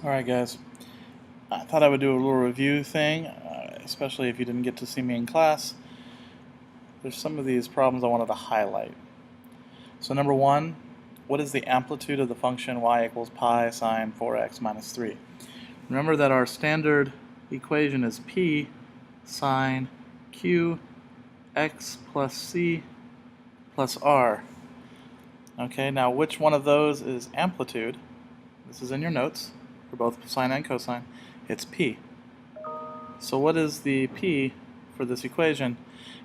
Alright guys, I thought I would do a little review thing, especially if you didn't get to see me in class. There's some of these problems I wanted to highlight. So number one, what is the amplitude of the function y equals pi sine 4x minus 3? Remember that our standard equation is p sine q x plus c plus r. Okay, now which one of those is amplitude? This is in your notes for both sine and cosine. It's p. So what is the p for this equation?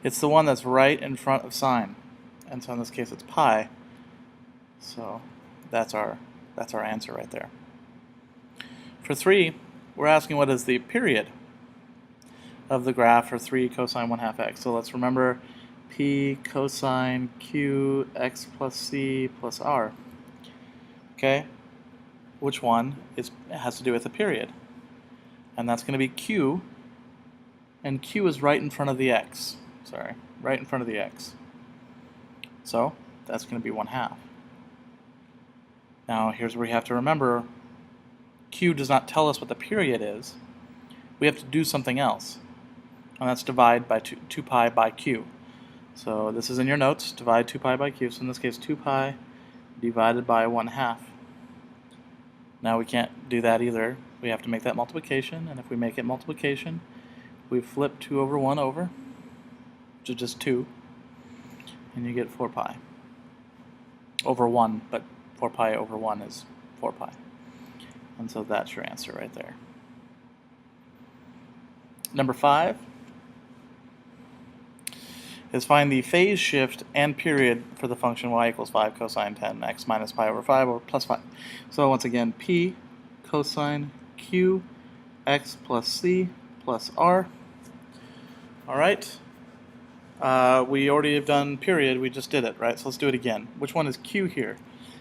It's the one that's right in front of sine. And so in this case it's pi. So that's our answer right there. For 3, we're asking what is the period of the graph for 3 cosine 1/2 x. So let's remember p cosine q x plus c plus r. Okay? Which one has to do with the period? And that's going to be q, and q is right in front of the x. Sorry, right in front of the x. So that's going to be 1/2. Now here's where you have to remember, q does not tell us what the period is. We have to do something else, and that's divide by 2 pi by q. So this is in your notes, divide 2 pi by q. So in this case 2 pi divided by 1/2. Now we can't do that either. We have to make that multiplication, and if we make it multiplication, we flip 2 over 1 over, which is just 2, and you get 4 pi over 1, but 4 pi over 1 is 4 pi. And so that's your answer right there. Number 5 is find the phase shift and period for the function y equals 5 cosine 10 x minus pi over 5 or plus 5. So once again, p cosine q x plus c plus r. Alright, we already have done period, we just did it, right? So let's do it again. Which one is q here?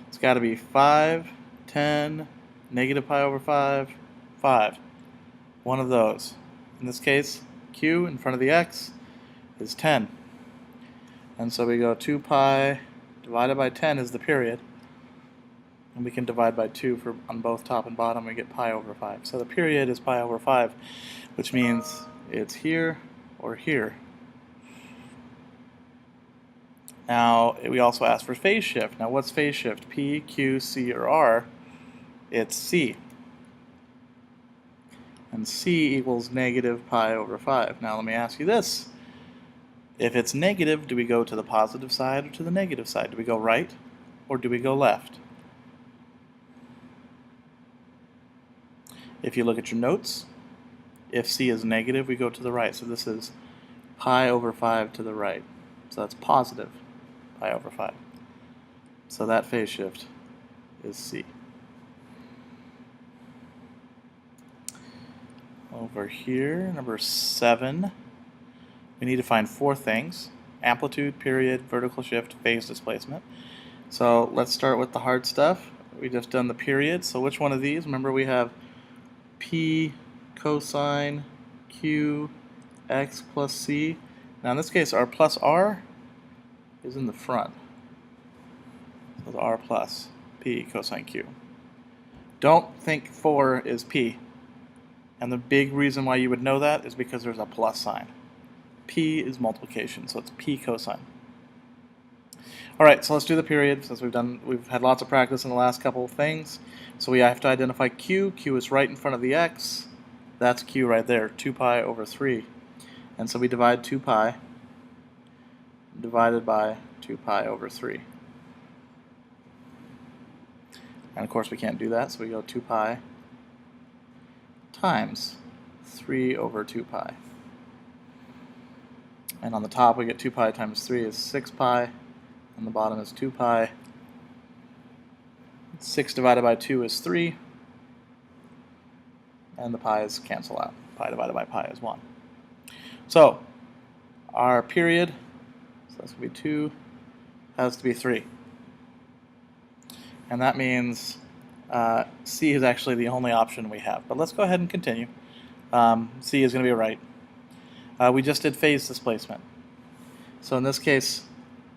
It's got to be 5, 10, negative pi over 5, 5. One of those. In this case, q in front of the x is 10. And so we go 2 pi divided by 10 is the period. And we can divide by 2 on both top and bottom, we get pi over 5. So the period is pi over 5, which means it's here or here. Now, we also asked for phase shift. Now, what's phase shift? P, Q, C, or R? It's C. And C equals negative pi over 5. Now, let me ask you this. If it's negative, do we go to the positive side or to the negative side? Do we go right or do we go left? If you look at your notes, if C is negative, we go to the right. So this is pi over 5 to the right. So that's positive pi over 5. So that phase shift is C. Over here, number 7, we need to find 4 things: amplitude, period, vertical shift, phase displacement. So let's start with the hard stuff. We just done the period. So which one of these? Remember we have p cosine q x plus c. Now in this case our plus r is in the front. So the r plus p cosine q. Don't think 4 is p. And the big reason why you would know that is because there's a plus sign. P is multiplication, so it's p cosine. Alright, so let's do the period since we've had lots of practice in the last couple of things. So we have to identify q. Q is right in front of the x. That's q right there, 2 pi over 3. And so we divide 2 pi divided by 2 pi over 3. And of course we can't do that, so we go 2 pi times 3 over 2 pi. And on the top we get 2 pi times 3 is 6 pi, and the bottom is 2 pi. 6 divided by 2 is 3, and the pi's cancel out. Pi divided by pi is 1. So our period, so that's going to be 2, has to be 3. And that means C is actually the only option we have. But let's go ahead and continue. C is going to be right. We just did phase displacement. So in this case,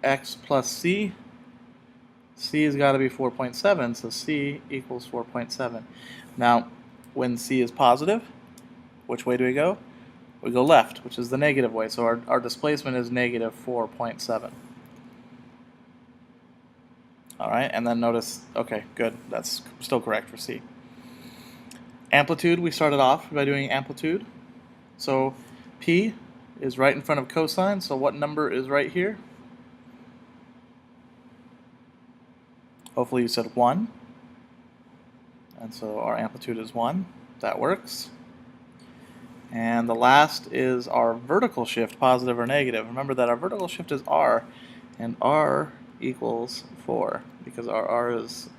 x plus c, c has got to be 4.7, so c equals 4.7. Now, when c is positive, which way do we go? We go left, which is the negative way. So our displacement is negative 4.7. All right, and then notice, okay, good, that's still correct for C. Amplitude, we started off by doing amplitude. So P is right in front of cosine, so what number is right here? Hopefully you said 1. And so our amplitude is 1. That works. And the last is our vertical shift, positive or negative. Remember that our vertical shift is R, and R equals 4, because our R is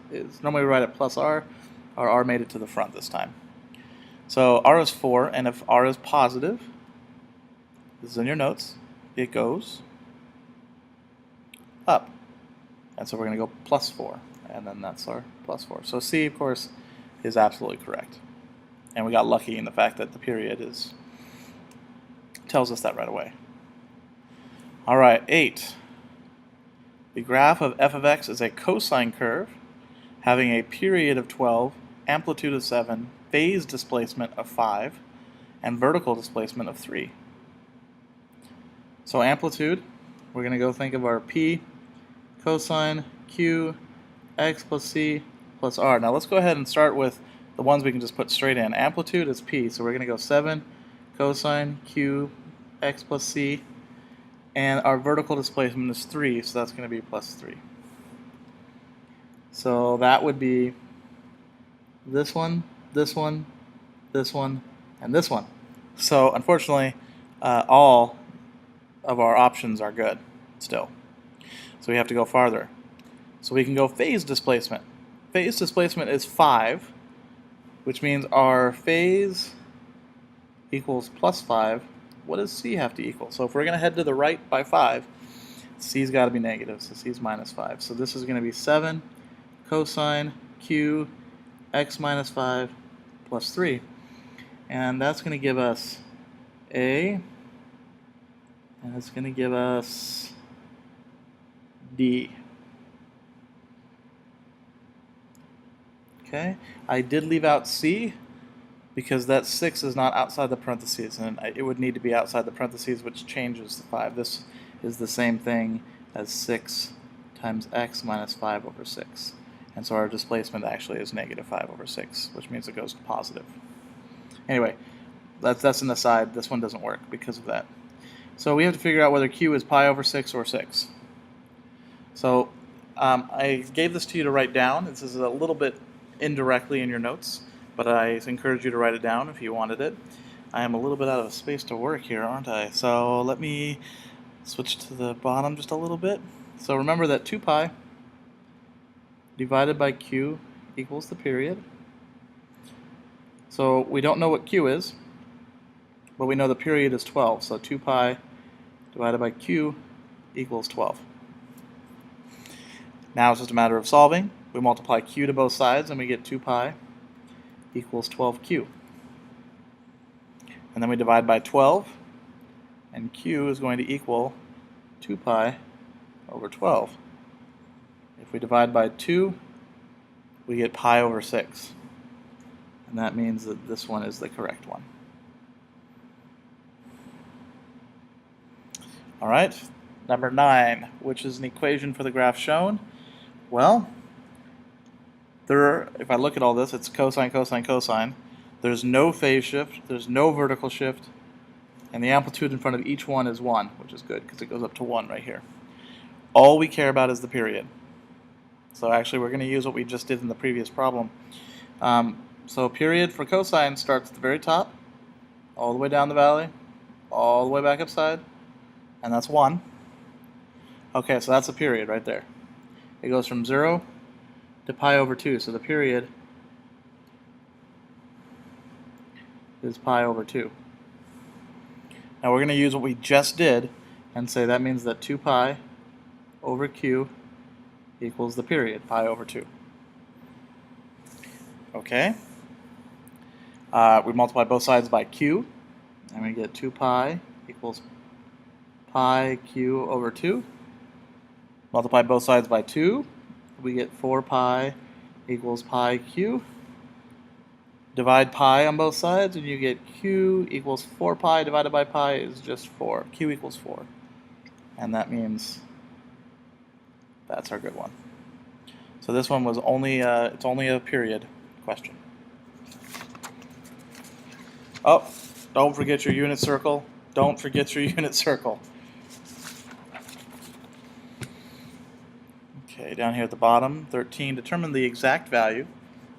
normally we write it plus R. Our R made it to the front this time. So R is 4, and if R is positive, this is in your notes, it goes up. And so we're going to go plus 4, and then that's our plus 4. So C, of course, is absolutely correct. And we got lucky in the fact that the period tells us that right away. All right, 8. The graph of f of x is a cosine curve having a period of 12, amplitude of 7, phase displacement of 5, and vertical displacement of 3. So amplitude, we're going to go think of our P, cosine, Q, x plus C plus R. Now let's go ahead and start with the ones we can just put straight in. Amplitude is P, so we're going to go 7 cosine Q x plus C, and our vertical displacement is 3, so that's going to be plus 3. So that would be this one, this one, this one, and this one. So unfortunately, all of our options are good still. So we have to go farther. So we can go phase displacement. Phase displacement is 5, which means our phase equals plus 5. What does C have to equal? So if we're going to head to the right by 5, C's got to be negative, so C's minus 5. So this is going to be 7 cosine Q x minus 5 plus 3. And that's going to give us A, and it's going to give us D. Okay, I did leave out C because that 6 is not outside the parentheses, and it would need to be outside the parentheses, which changes the 5. This is the same thing as 6 times x minus 5 over 6. And so our displacement actually is negative 5 over 6, which means it goes to positive. Anyway, that's an aside. This one doesn't work because of that. So we have to figure out whether Q is pi over 6 or 6. So I gave this to you to write down. This is a little bit indirectly in your notes, but I encourage you to write it down if you wanted it. I am a little bit out of space to work here, aren't I? So let me switch to the bottom just a little bit. So remember that 2 pi divided by Q equals the period. So we don't know what Q is, but we know the period is 12. So 2 pi divided by Q equals 12. Now it's just a matter of solving. We multiply Q to both sides and we get 2 pi equals 12Q. And then we divide by 12, and Q is going to equal 2 pi over 12. If we divide by 2, we get pi over 6. And that means that this one is the correct one. All right, number 9, which is an equation for the graph shown. Well, if I look at all this, it's cosine, cosine, cosine. There's no phase shift, there's no vertical shift, and the amplitude in front of each one is 1, which is good because it goes up to 1 right here. All we care about is the period. So actually we're going to use what we just did in the previous problem. So period for cosine starts at the very top, all the way down the valley, all the way back upside, and that's 1. Okay, so that's a period right there. It goes from 0 to pi over 2, so the period is pi over 2. Now we're going to use what we just did and say that means that 2 pi over Q equals the period, pi over 2. Okay. We multiply both sides by Q, and we get 2 pi equals pi Q over 2. Multiply both sides by 2, we get 4 pi equals pi Q. Divide pi on both sides, and you get q equals 4 pi divided by pi is just 4. Q equals 4. And that means that's our good one. So this one was only, it's only a period question. Oh, don't forget your unit circle. Don't forget your unit circle. Okay, down here at the bottom, 13, determine the exact value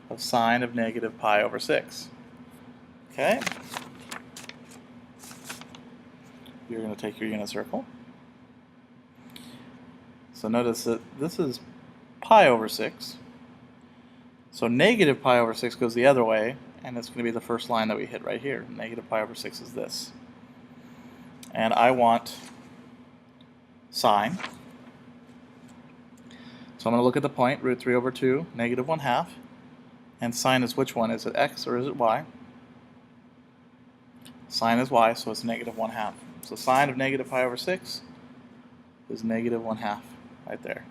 of sine of negative pi over 6. Okay? You're going to take your unit circle. So notice that this is pi over 6. So negative pi over 6 goes the other way, and it's going to be the first line that we hit right here. Negative pi over 6 is this. And I want sine. So I'm going to look at the point, root 3 over 2, negative 1/2. And sine is which one? Is it x or is it y? Sine is y, so it's negative 1/2. So sine of negative pi over 6 is negative 1/2 right there.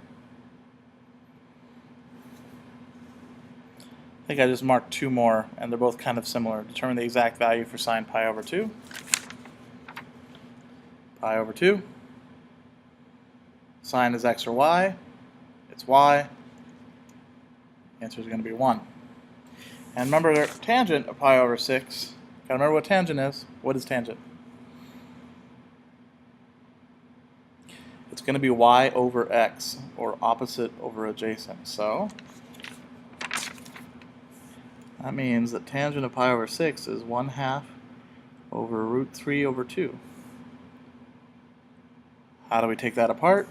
I think I just marked two more, and they're both kind of similar. Determine the exact value for sine pi over 2. Pi over 2. Sine is x or y. It's y. The answer is going to be 1. And remember, the tangent of pi over 6. Gotta remember what tangent is. What is tangent? It's going to be y over x, or opposite over adjacent. So that means that tangent of pi over 6 is 1/2 over root 3 over 2. How do we take that apart?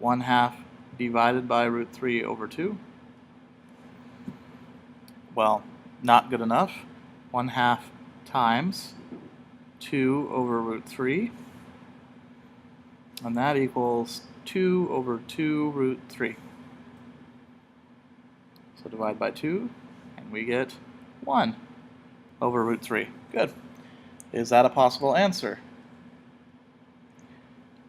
1/2 divided by root 3 over 2. Well, not good enough. 1/2 times 2 over root 3. And that equals 2 over 2 root 3. So divide by 2, and we get 1 over root 3. Good. Is that a possible answer?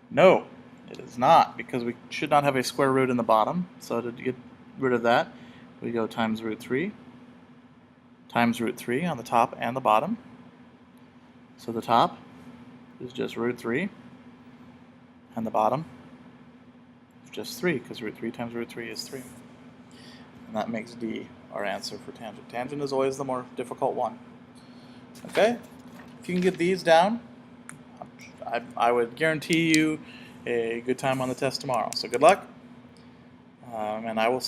No, it is not, because we should not have a square root in the bottom. So to get rid of that, we go times root 3 times root 3 on the top and the bottom. So the top is just root 3, and the bottom is just 3, because root 3 times root 3 is 3. And that makes D our answer for tangent. Tangent is always the more difficult one. Okay? If you can get these down, I would guarantee you a good time on the test tomorrow. So good luck, and I will